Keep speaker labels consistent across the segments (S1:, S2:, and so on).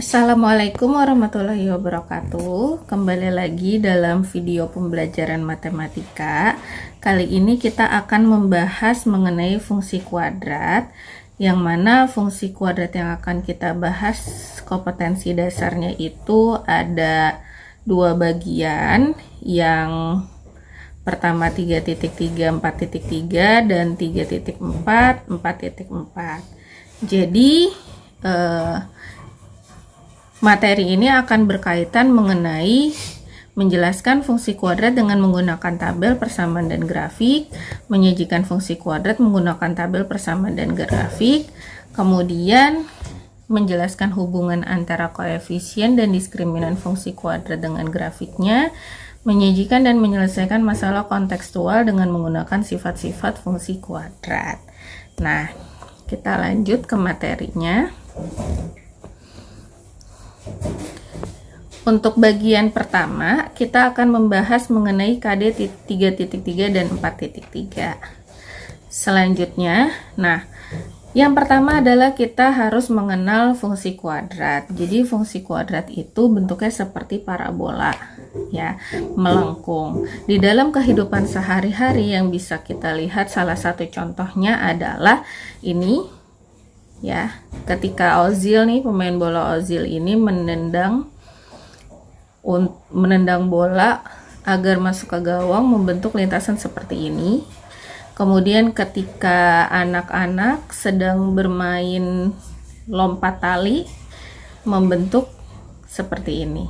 S1: Assalamualaikum warahmatullahi wabarakatuh. Kembali lagi dalam video pembelajaran matematika. Kali ini kita akan membahas mengenai fungsi kuadrat, yang mana fungsi kuadrat yang akan kita bahas kompetensi dasarnya itu ada dua bagian. Yang pertama 3.3, 4.3 dan 3.4, 4.4. Jadi materi ini akan berkaitan mengenai menjelaskan fungsi kuadrat dengan menggunakan tabel persamaan dan grafik, menyajikan fungsi kuadrat menggunakan tabel persamaan dan grafik, kemudian menjelaskan hubungan antara koefisien dan diskriminan fungsi kuadrat dengan grafiknya, menyajikan dan menyelesaikan masalah kontekstual dengan menggunakan sifat-sifat fungsi kuadrat. Nah, kita lanjut ke materinya. Untuk bagian pertama, kita akan membahas mengenai KD 3.3 dan 4.3. Selanjutnya, yang pertama adalah kita harus mengenal fungsi kuadrat. Jadi fungsi kuadrat itu bentuknya seperti parabola, ya, melengkung. Di dalam kehidupan sehari-hari yang bisa kita lihat, salah satu contohnya adalah ini, ya, ketika Ozil nih, pemain bola Ozil ini menendang bola agar masuk ke gawang, membentuk lintasan seperti ini. Kemudian ketika anak-anak sedang bermain lompat tali, membentuk seperti ini,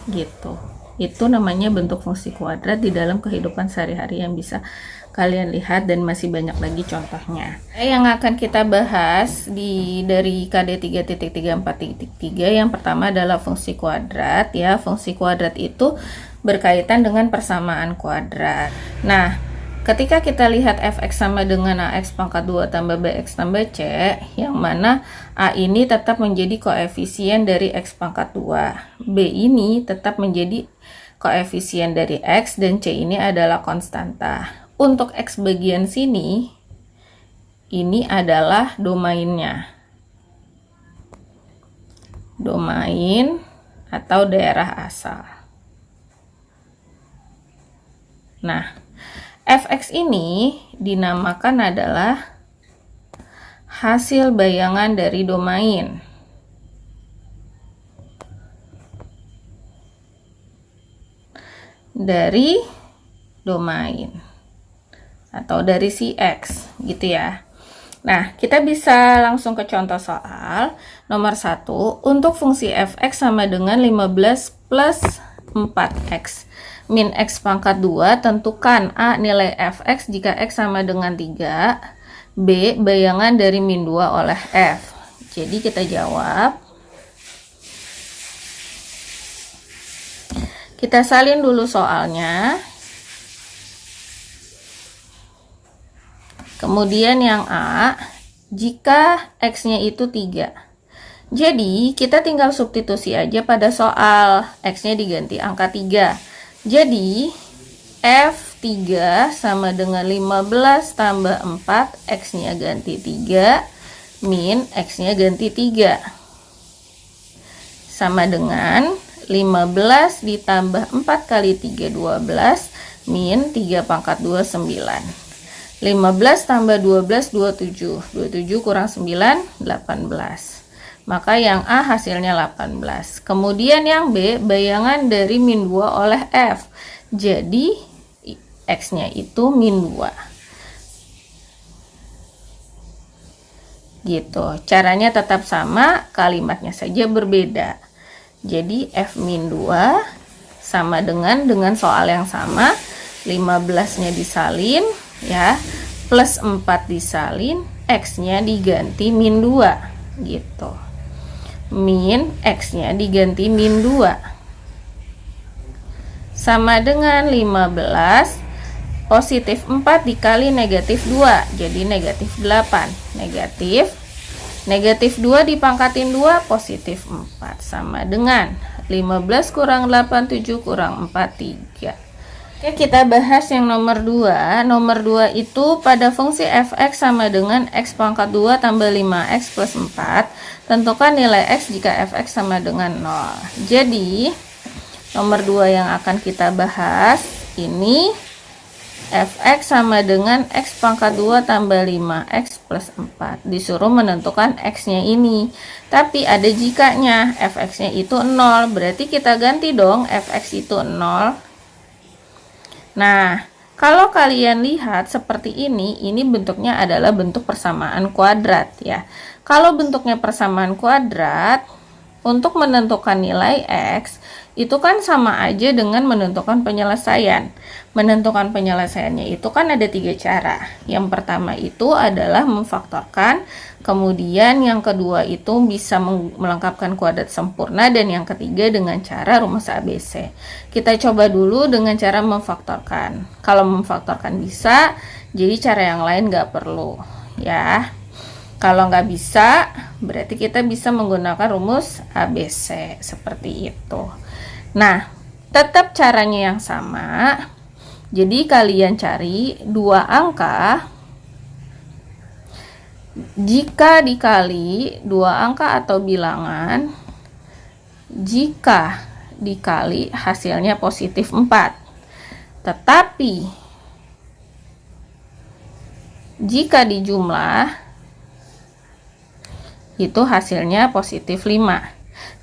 S1: gitu. Itu namanya bentuk fungsi kuadrat di dalam kehidupan sehari-hari yang bisa kalian lihat, dan masih banyak lagi contohnya. Yang akan kita bahas dari KD 3.3, 4.3, yang pertama adalah fungsi kuadrat, ya. Fungsi kuadrat itu berkaitan dengan persamaan kuadrat. Nah, ketika kita lihat fx sama dengan ax pangkat 2 tambah bx tambah c, yang mana a ini tetap menjadi koefisien dari x pangkat 2, b ini tetap menjadi koefisien dari x, dan c ini adalah konstanta. Untuk x bagian sini, ini adalah domainnya. Domain atau daerah asal. Nah, fx ini dinamakan adalah hasil bayangan dari domain. Dari domain atau dari si X, gitu ya. Nah, kita bisa langsung ke contoh soal. Nomor 1, untuk fungsi fx sama dengan 15 plus 4x min x pangkat 2, tentukan a nilai fx jika x sama dengan 3, b bayangan dari min 2 oleh f. Jadi kita jawab. Kita salin dulu soalnya. Kemudian yang A, jika x-nya itu 3. Jadi, kita tinggal substitusi aja pada soal. X-nya diganti angka 3. Jadi, F3 sama dengan 15 tambah 4, X-nya ganti 3, min X-nya ganti 3. Sama dengan 15 ditambah 4 kali 3, 12, min 3 pangkat 2, 9. 15 tambah 12, 27. 27 kurang 9, 18. Maka yang A hasilnya 18. Kemudian yang B, bayangan dari min 2 oleh F. Jadi, X-nya itu min 2. Gitu. Caranya tetap sama, kalimatnya saja berbeda. Jadi, F min 2 sama dengan soal yang sama. 15-nya disalin, ya, plus 4 disalin, x-nya diganti min 2, gitu. Min x-nya diganti min 2 sama dengan 15 positif 4 dikali negatif 2, jadi negatif 8. Negatif 2 dipangkatin 2, positif 4, sama dengan 15 kurang 8, 7 kurang 4, 3. Oke, kita bahas yang nomor 2. Nomor 2 itu pada fungsi fx sama dengan x pangkat 2 tambah 5x plus 4. Tentukan nilai x jika fx sama dengan 0. Jadi, nomor 2 yang akan kita bahas ini fx sama dengan x pangkat 2 tambah 5x plus 4. Disuruh menentukan x-nya ini. Tapi ada jikanya, fx-nya itu 0. Berarti kita ganti dong fx itu 0. Nah, kalau kalian lihat seperti ini bentuknya adalah bentuk persamaan kuadrat ya. Kalau bentuknya persamaan kuadrat, untuk menentukan nilai x, itu kan sama aja dengan menentukan penyelesaian. Menentukan penyelesaiannya itu kan ada 3 cara. Yang pertama itu adalah memfaktorkan, kemudian yang kedua itu bisa melengkapkan kuadrat sempurna, dan yang ketiga dengan cara rumus ABC. Kita coba dulu dengan cara memfaktorkan. Kalau memfaktorkan bisa, jadi cara yang lain nggak perlu ya. Kalau nggak bisa, berarti kita bisa menggunakan rumus ABC seperti itu. Nah, tetap caranya yang sama. Jadi kalian cari 2 angka. Jika dikali 2 angka atau bilangan, jika dikali hasilnya positif 4. Tetapi jika dijumlah itu hasilnya positif 5.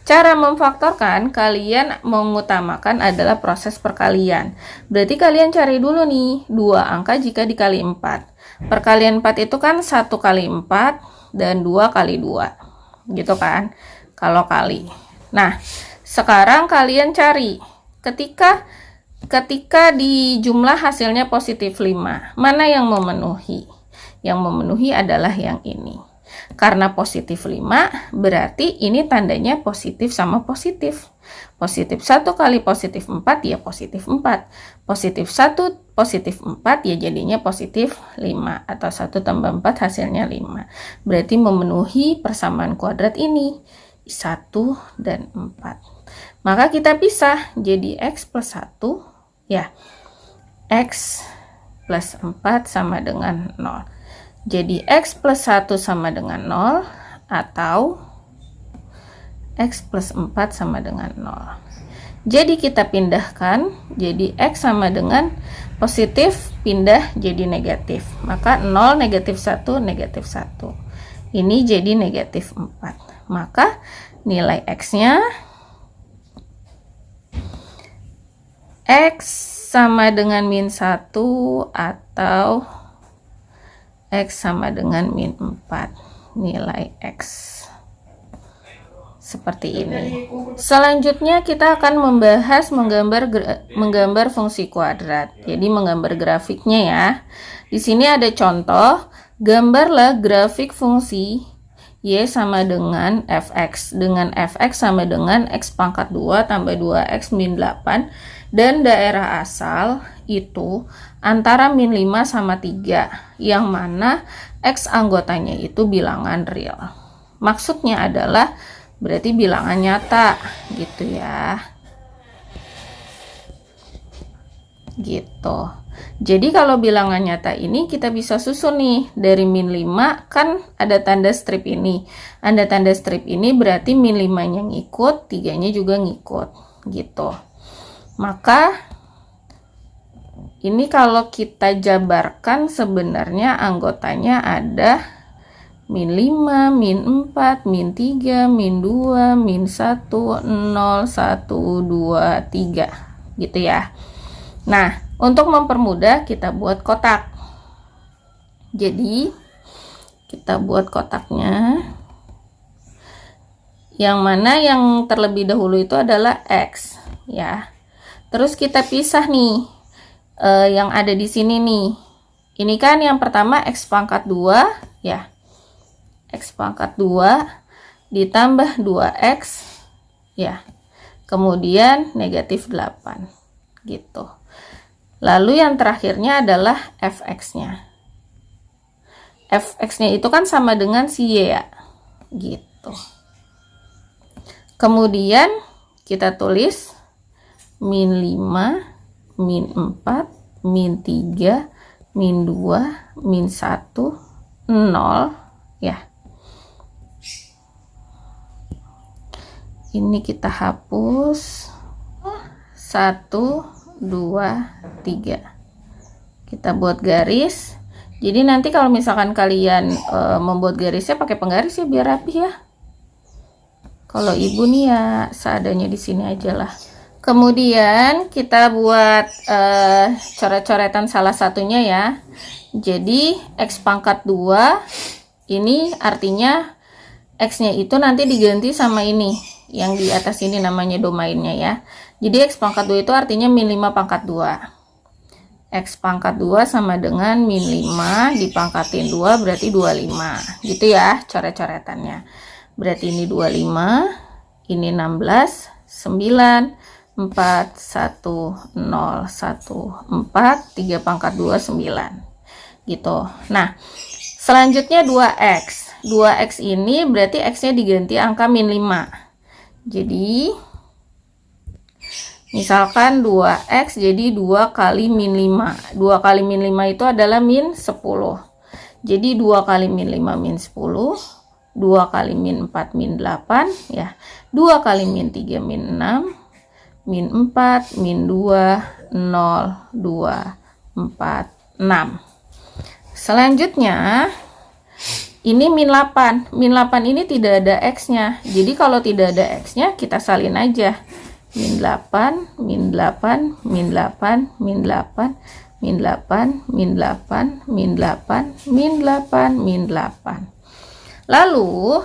S1: Cara memfaktorkan, kalian mengutamakan adalah proses perkalian. Berarti kalian cari dulu nih 2 angka jika dikali 4. Perkalian 4 itu kan 1 kali 4 dan 2 kali 2. Gitu kan? Kalau kali. Nah, sekarang kalian cari ketika dijumlah hasilnya positif 5. Mana yang memenuhi? Yang memenuhi adalah yang ini. Karena positif 5, berarti ini tandanya positif sama positif. Positif 1 kali positif 4 ya positif 4. Positif 1 positif 4 ya jadinya positif 5. Atau 1 tambah 4 hasilnya 5. Berarti memenuhi persamaan kuadrat ini. 1 dan 4. Maka kita pisah jadi x plus 1 ya. X plus 4 sama dengan 0. Jadi x plus 1 sama dengan 0 atau x plus 4 sama dengan 0. Jadi kita pindahkan, jadi x sama dengan positif pindah jadi negatif. Maka 0 negatif 1 negatif 1. Ini jadi negatif 4. Maka nilai x-nya x sama dengan min 1 atau x sama dengan min 4. Nilai x seperti ini. Selanjutnya kita akan membahas menggambar fungsi kuadrat. Jadi menggambar grafiknya ya. Di sini ada contoh, gambarlah grafik fungsi y sama dengan fx. Dengan fx sama dengan x pangkat 2 tambah 2x min 8. Dan daerah asal itu antara min 5 sama 3, yang mana x anggotanya itu bilangan real. Maksudnya adalah berarti bilangan nyata gitu ya. Gitu. Jadi kalau bilangan nyata ini kita bisa susun nih, dari min 5 kan ada tanda strip ini. Ada tanda strip ini berarti min 5-nya ngikut, 3-nya juga ngikut gitu. Maka ini kalau kita jabarkan sebenarnya anggotanya ada min 5, min 4, min 3, min 2, min 1, 0, 1, 2, 3 gitu ya. Nah, untuk mempermudah kita buat kotak. Jadi kita buat kotaknya. Yang mana yang terlebih dahulu itu adalah x ya. Terus kita pisah nih yang ada di sini nih. Ini kan yang pertama x pangkat 2 ya. X pangkat 2 ditambah 2x ya. Kemudian negatif 8 gitu. Lalu yang terakhirnya adalah fx-nya. Fx-nya itu kan sama dengan si y ya. Gitu. Kemudian kita tulis min 5 min 4, min 3, min 2, min 1, 0 ya. Ini kita hapus. 1, 2, 3. Kita buat garis. Jadi nanti kalau misalkan kalian membuat garisnya pakai penggaris ya biar rapi ya. Kalau ibu nih ya seadanya di sini aja lah. Kemudian kita buat coret-coretan salah satunya ya. Jadi X pangkat 2 ini artinya X-nya itu nanti diganti sama ini. Yang di atas ini namanya domainnya ya. Jadi X pangkat 2 itu artinya min 5 pangkat 2. X pangkat 2 sama dengan min 5 dipangkatin 2 berarti 25. Gitu ya coret-coretannya. Berarti ini 25, ini 16, 9, 4, 1, 0, 1, 4, 3 pangkat 2, 9. Gitu. Nah, selanjutnya 2X. 2X ini berarti X-nya diganti angka min 5. Jadi misalkan 2X jadi 2 kali min 5. 2 kali min 5 itu adalah min 10. Jadi 2 kali min 5 min 10. 2 kali min 4 min 8 ya. 2 kali min 3 min 6. Min 4 min 2 0 2 4 6. Selanjutnya ini min 8. Min 8 ini tidak ada X-nya. Jadi kalau tidak ada X-nya kita salin aja. Min 8, min 8, min 8, min 8, min 8, min 8, min 8, min 8, min 8. Lalu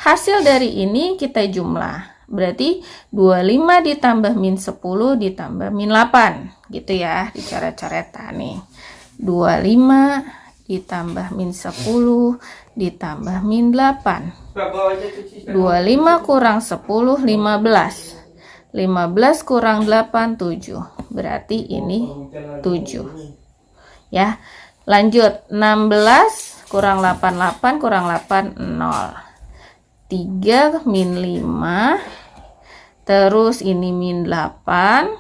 S1: hasil dari ini kita jumlah. Berarti 25 ditambah min 10 ditambah min 8. Gitu ya, dicoret-coretan nih. 25 ditambah min 10 ditambah min 8. 25 kurang 10, 15. 15 kurang 8, 7. Berarti ini 7. Ya. Lanjut. 16 kurang 8, 8 kurang 8, 0. 3 min 5. Terus ini min 8.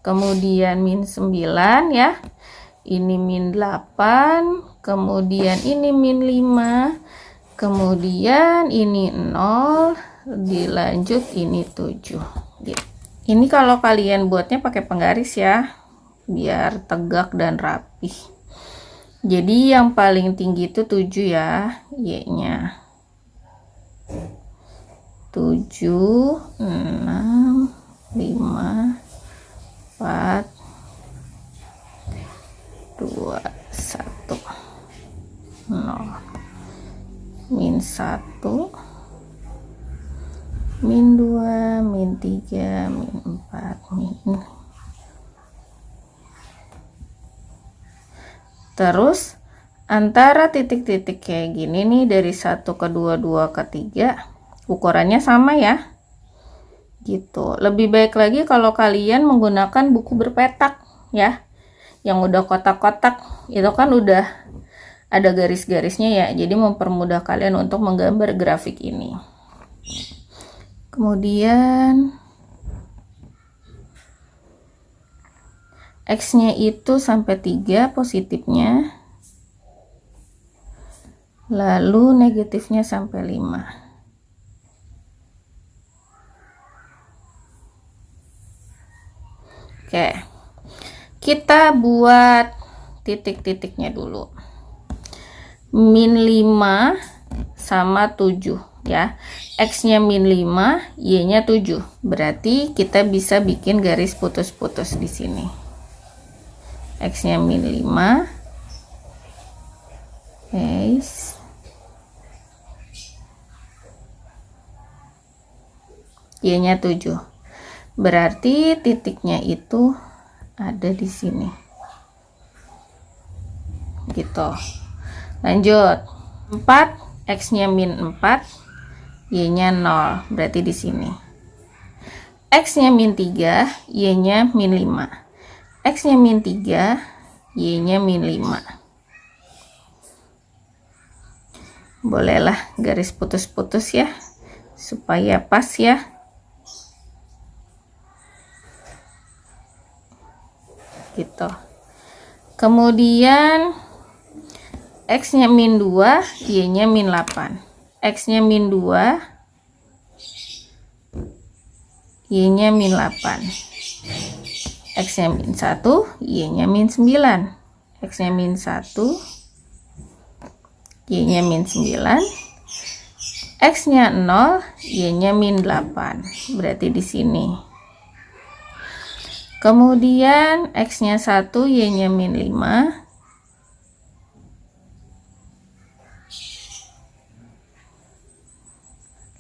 S1: Kemudian min 9 ya. Ini min 8. Kemudian ini min 5. Kemudian ini 0. Dilanjut ini 7. Gitu. Ini kalau kalian buatnya pakai penggaris ya, biar tegak dan rapi. Jadi yang paling tinggi itu 7 ya, Y-nya. 7, 6, 5, 4, 2, 1, 0. Min 1. Min 2, min 3, min 4, min. Terus antara titik-titik kayak gini nih dari 1 ke 2, 2 ke 3 ukurannya sama ya. Gitu. Lebih baik lagi kalau kalian menggunakan buku berpetak ya. Yang udah kotak-kotak itu kan udah ada garis-garisnya ya. Jadi mempermudah kalian untuk menggambar grafik ini. Kemudian X-nya itu sampai 3 positifnya. Lalu negatifnya sampai 5. Oke. Kita buat titik-titiknya dulu. Min 5 sama 7 ya. X-nya min 5, Y-nya 7. Berarti kita bisa bikin garis putus-putus di sini. X-nya min 5. X. Y-nya 7. Berarti titiknya itu ada di sini. Gitu. Lanjut. 4, X-nya min 4. Y-nya 0, berarti di sini. X-nya min 3, Y-nya min 5. X-nya min 3, Y-nya min 5. Bolehlah garis putus-putus ya, supaya pas ya. gitu. Kemudian X-nya min 2, Y-nya min 8. X-nya min 2, Y-nya min 8. X-nya min 1, Y-nya min 9. X-nya min 1, Y-nya min 9. X-nya 0, Y-nya min 8. Berarti di sini. Kemudian X-nya 1, Y-nya min 5.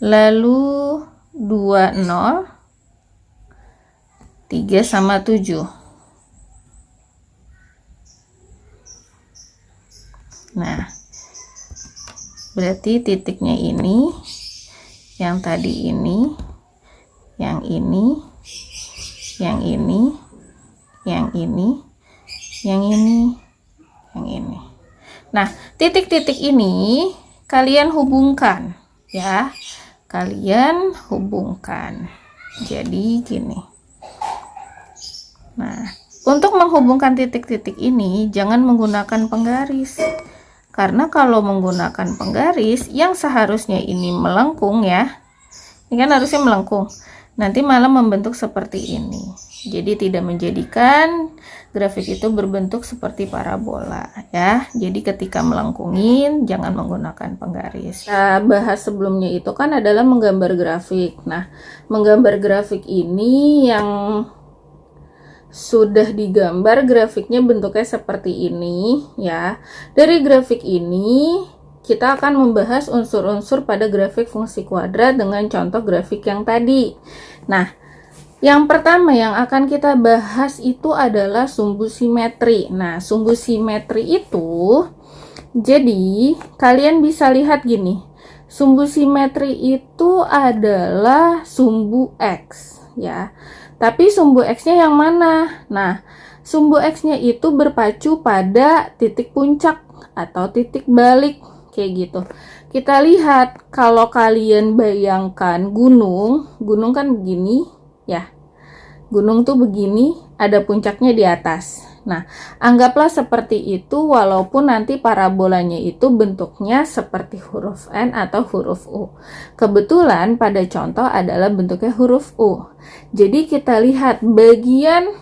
S1: Lalu 2, 0, 3 sama 7. Nah, berarti titiknya ini, yang tadi ini, yang ini, yang ini, yang ini, yang ini, yang ini. Nah, titik-titik ini kalian hubungkan ya. Kalian hubungkan. Jadi gini. Nah, untuk menghubungkan titik-titik ini jangan menggunakan penggaris. Karena kalau menggunakan penggaris yang seharusnya ini melengkung ya. Ini kan harusnya melengkung. Nanti malah membentuk seperti ini. Jadi tidak menjadikan grafik itu berbentuk seperti parabola ya. Jadi ketika melengkungin jangan menggunakan penggaris. Nah, bahas sebelumnya itu kan adalah menggambar grafik. Nah, menggambar grafik ini yang sudah digambar grafiknya bentuknya seperti ini ya. Dari grafik ini kita akan membahas unsur-unsur pada grafik fungsi kuadrat dengan contoh grafik yang tadi. Nah, yang pertama yang akan kita bahas itu adalah sumbu simetri. Nah, sumbu simetri itu, jadi kalian bisa lihat gini. Sumbu simetri itu adalah sumbu X, ya. Tapi sumbu X-nya yang mana? Nah, sumbu X-nya itu berpacu pada titik puncak atau titik balik, kayak gitu. Kita lihat, kalau kalian bayangkan gunung kan begini, ya. Gunung tuh begini, ada puncaknya di atas. Nah, anggaplah seperti itu walaupun nanti parabolanya itu bentuknya seperti huruf N atau huruf U. Kebetulan pada contoh adalah bentuknya huruf U. Jadi kita lihat bagian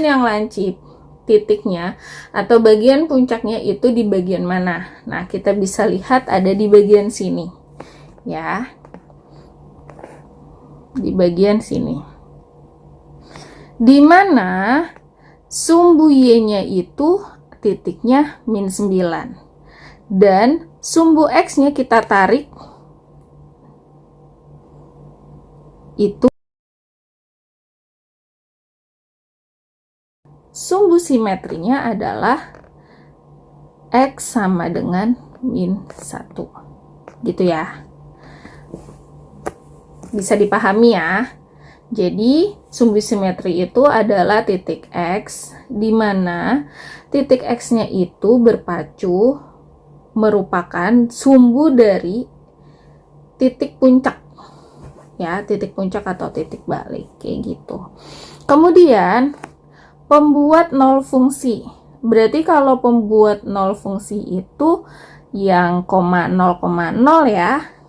S1: yang lancip titiknya atau bagian puncaknya itu di bagian mana. Nah, kita bisa lihat ada di bagian sini. Ya. Di bagian sini. Di mana sumbu Y-nya itu titiknya min 9. Dan sumbu X-nya kita tarik itu sumbu simetrinya adalah X sama dengan min 1. Gitu ya. Bisa dipahami ya. Jadi, sumbu simetri itu adalah titik X, di mana titik X-nya itu berpacu merupakan sumbu dari titik puncak. Ya, titik puncak atau titik balik, kayak gitu. Kemudian, pembuat nol fungsi. Berarti kalau pembuat nol fungsi itu yang 0,0 ya.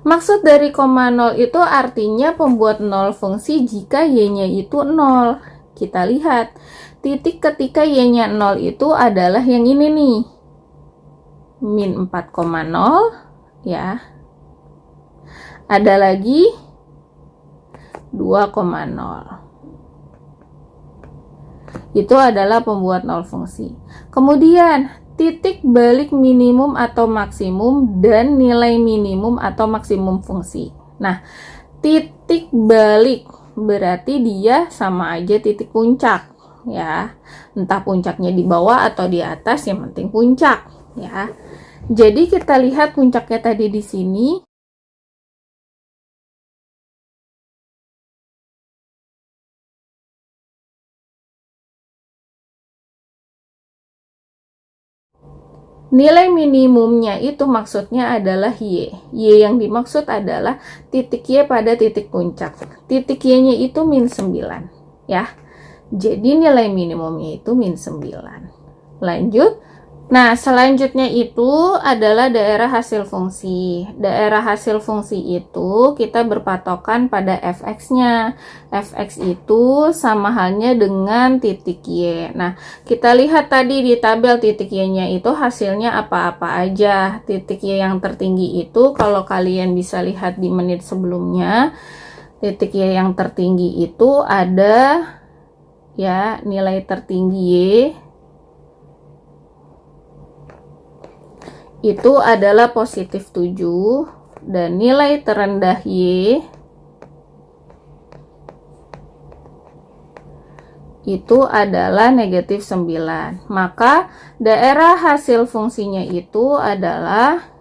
S1: Maksud dari koma 0 itu artinya pembuat nol fungsi jika Y-nya itu 0. Kita lihat, titik ketika Y-nya 0 itu adalah yang ini nih. Min 4,0 ya. Ada lagi 2,0. Itu adalah pembuat nol fungsi. Kemudian titik balik minimum atau maksimum dan nilai minimum atau maksimum fungsi. Nah, titik balik berarti dia sama aja titik puncak ya. Entah puncaknya di bawah atau di atas, yang penting puncak ya. Jadi kita lihat puncaknya tadi di sini. Nilai minimumnya itu maksudnya adalah Y. Y yang dimaksud adalah titik Y pada titik puncak. Titik Y-nya itu min 9. Ya. Jadi nilai minimumnya itu min 9. Lanjut. Nah, selanjutnya itu adalah daerah hasil fungsi. Daerah hasil fungsi itu kita berpatokan pada fx-nya. Fx itu sama halnya dengan titik Y. Nah, kita lihat tadi di tabel titik Y-nya itu hasilnya apa-apa aja. Titik Y yang tertinggi itu kalau kalian bisa lihat di menit sebelumnya, titik Y yang tertinggi itu ada ya nilai tertinggi Y itu adalah positif 7 dan nilai terendah Y itu adalah negatif 9. Maka daerah hasil fungsinya itu adalah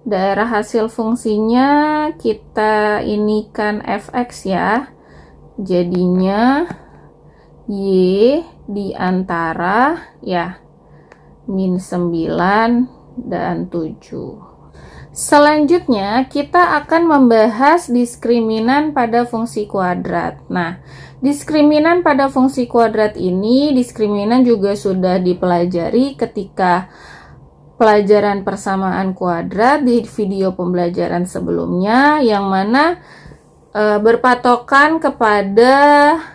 S1: daerah hasil fungsinya kita ini kan fx ya. Jadinya Y di antara ya min 9 dan 7. Selanjutnya kita akan membahas diskriminan pada fungsi kuadrat. Nah, diskriminan pada fungsi kuadrat ini, diskriminan juga sudah dipelajari ketika pelajaran persamaan kuadrat di video pembelajaran sebelumnya, yang mana berpatokan kepada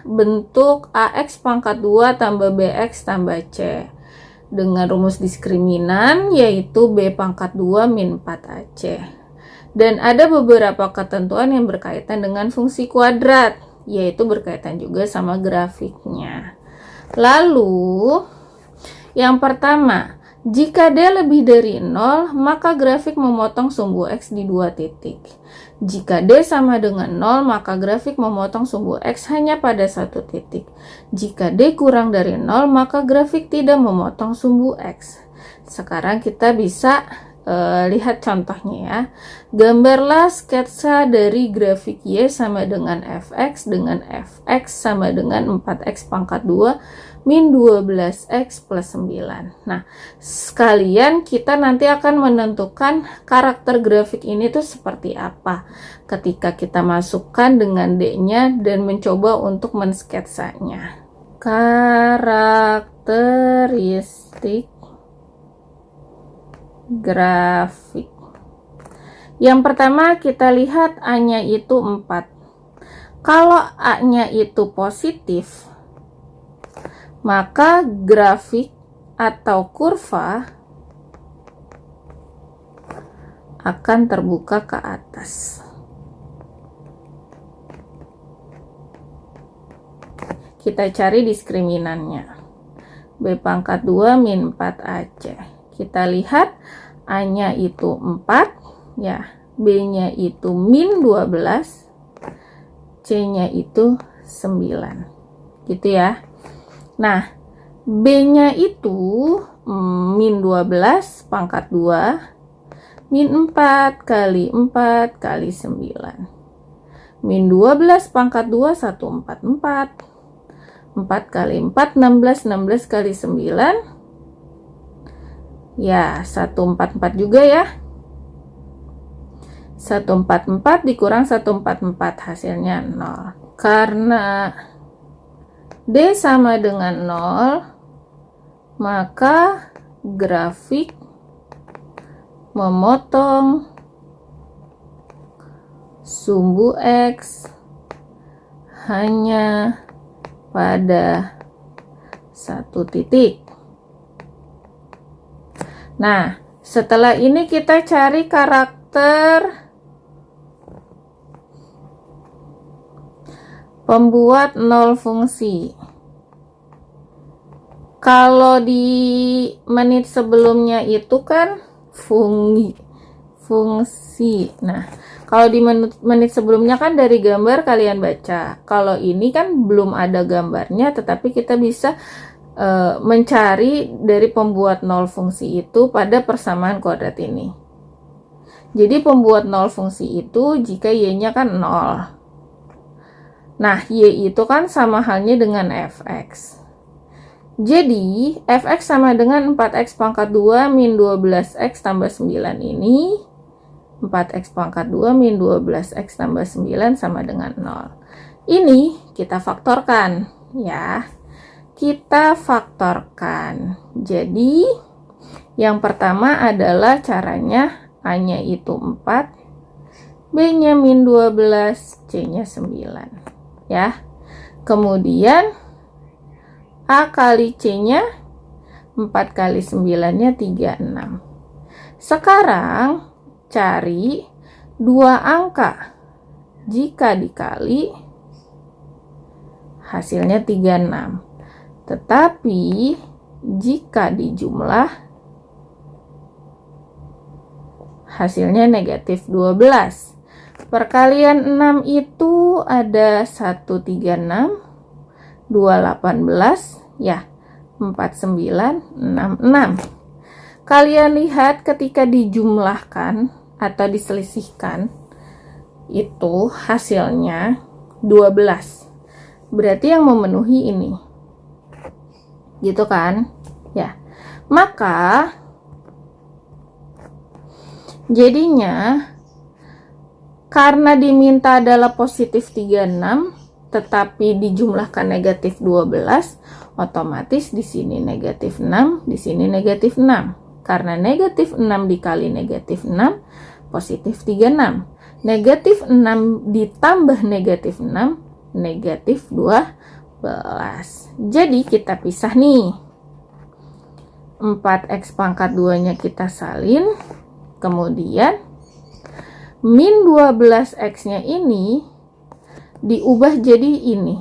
S1: bentuk AX pangkat 2 tambah BX tambah C dengan rumus diskriminan yaitu B pangkat 2 min 4AC. Dan ada beberapa ketentuan yang berkaitan dengan fungsi kuadrat, yaitu berkaitan juga sama grafiknya. Lalu yang pertama, jika D lebih dari 0, maka grafik memotong sumbu X di 2 titik. Jika D sama dengan 0, maka grafik memotong sumbu X hanya pada 1 titik. Jika D kurang dari 0, maka grafik tidak memotong sumbu X. Sekarang kita bisa lihat contohnya ya. Gambarlah sketsa dari grafik Y sama dengan Fx dengan Fx sama dengan 4x pangkat 2 min 12x plus 9. Nah, sekalian kita nanti akan menentukan karakter grafik ini tuh seperti apa ketika kita masukkan dengan D-nya dan mencoba untuk mensketsanya. Karakteristik grafik. Yang pertama kita lihat A-nya itu 4. Kalau A-nya itu positif, maka grafik atau kurva akan terbuka ke atas. Kita cari diskriminannya. B pangkat 2 min 4AC. Kita lihat A-nya itu 4, ya. B-nya itu min 12, C-nya itu 9. Gitu ya. Nah, B-nya itu min 12 pangkat 2 min 4 kali 4 kali 9. Min 12 pangkat 2 144. 4 kali 4 16, 16 kali 9 ya 144 juga ya. 144 dikurang 144 hasilnya 0. Karena D sama dengan 0, maka grafik memotong sumbu X hanya pada 1 titik. Nah, setelah ini kita cari karakter pembuat 0 fungsi. Kalau di menit sebelumnya itu kan fungsi. Nah, kalau di menit sebelumnya kan dari gambar kalian baca. Kalau ini kan belum ada gambarnya, tetapi kita bisa mencari dari pembuat 0 fungsi itu pada persamaan kuadrat ini. Jadi pembuat 0 fungsi itu jika Y-nya kan 0. Nah, Y itu kan sama halnya dengan Fx. Jadi fx sama dengan 4x pangkat 2 min 12x tambah 9 ini. 4x pangkat 2 min 12x tambah 9 sama dengan 0. Ini kita faktorkan ya. Kita faktorkan. Jadi yang pertama adalah caranya A-nya itu 4, B-nya min 12, C-nya 9 ya. Kemudian A kali C-nya 4 kali 9-nya 36. Sekarang cari dua angka. Jika dikali hasilnya 36. Tetapi jika dijumlah hasilnya negatif 12. Perkalian 6 itu ada 136, 218 ya, 4966. Kalian lihat ketika dijumlahkan atau diselisihkan itu hasilnya 12. Berarti yang memenuhi ini. Gitu kan? Ya. Maka jadinya karena diminta adalah positif 36 tetapi dijumlahkan negatif 12, otomatis di sini negatif 6, di sini negatif 6. Karena negatif 6 dikali negatif 6, positif 36. Negatif 6 ditambah negatif 6, negatif 12. Jadi kita pisah nih. 4x pangkat 2-nya kita salin. Kemudian min 12x-nya ini diubah jadi ini.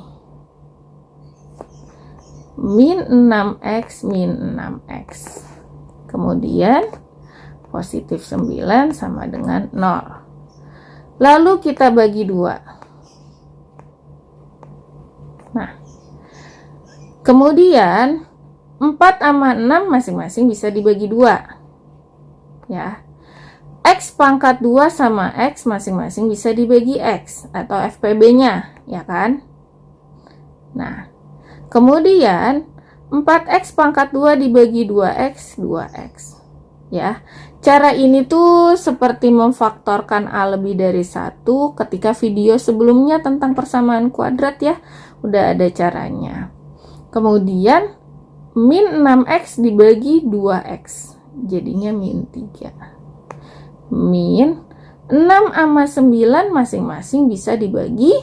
S1: Min 6x min 6x. Kemudian positif 9 sama dengan 0. Lalu kita bagi 2. Nah, kemudian 4 sama 6 masing-masing bisa dibagi 2. Ya. X pangkat 2 sama X masing-masing bisa dibagi X atau FPB-nya, ya kan? Nah, kemudian 4x pangkat 2 dibagi 2x, 2x. Ya, cara ini tuh seperti memfaktorkan A lebih dari 1 ketika video sebelumnya tentang persamaan kuadrat ya, udah ada caranya. Kemudian min 6x dibagi 2x, jadinya min 3. Min 6 sama 9 masing-masing bisa dibagi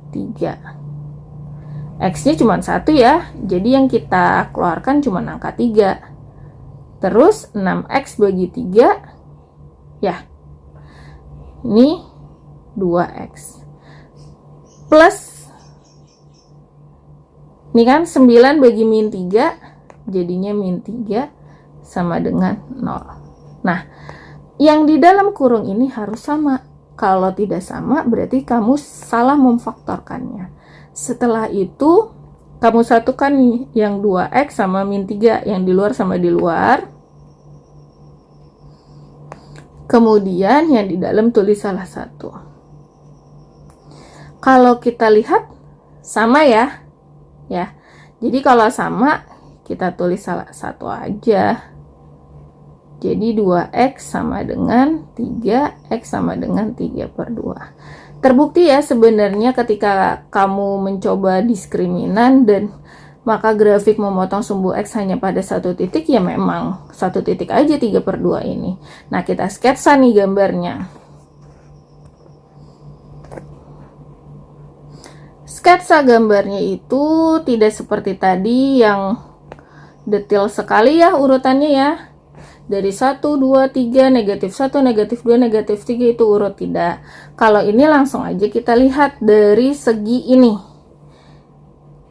S1: 3. X-nya cuma 1 ya, jadi yang kita keluarkan cuma angka 3. Terus 6x bagi 3, ya, ini 2x. Plus, ini kan 9 bagi min 3, jadinya min 3 sama dengan 0. Nah, yang di dalam kurung ini harus sama. Kalau tidak sama, berarti kamu salah memfaktorkannya. Setelah itu, kamu satukan yang 2x sama min 3, yang di luar sama di luar. Kemudian yang di dalam tulis salah satu. Kalau kita lihat, sama ya. Ya. Jadi kalau sama, kita tulis salah satu aja. Jadi 2x sama dengan 3, x sama dengan 3/2. Terbukti ya sebenarnya ketika kamu mencoba diskriminan dan maka grafik memotong sumbu x hanya pada satu titik, ya memang satu titik aja 3/2 ini. Nah, kita sketsa nih gambarnya. Sketsa gambarnya itu tidak seperti tadi yang detail sekali ya urutannya ya. Dari 1, 2, 3, negatif 1, negatif 2, negatif 3 itu urut tidak. Kalau ini langsung aja kita lihat dari segi ini.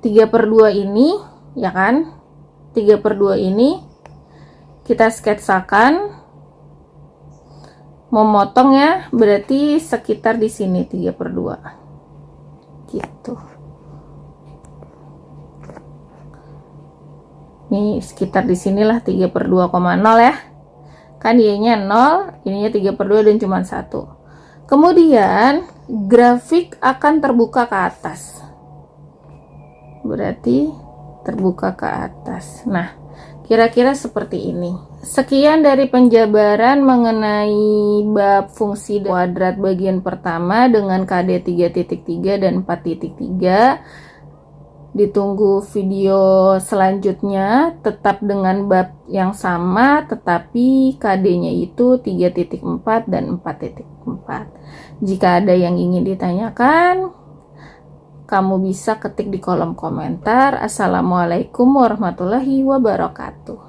S1: 3/2 ini, ya kan? 3/2 ini kita sketsakan. Memotongnya berarti sekitar di sini 3/2. Gitu. Nih sekitar di sinilah 3/2,0 ya. Kan y-nya 0, ininya 3/2 dan cuma 1. Kemudian grafik akan terbuka ke atas. Berarti terbuka ke atas. Nah, kira-kira seperti ini. Sekian dari penjabaran mengenai bab fungsi kuadrat bagian pertama dengan KD 3.3 dan 4.3. Ditunggu video selanjutnya tetap dengan bab yang sama, tetapi KD-nya itu 3.4 dan 4.4. Jika ada yang ingin ditanyakan, kamu bisa ketik di kolom komentar. Assalamualaikum warahmatullahi wabarakatuh.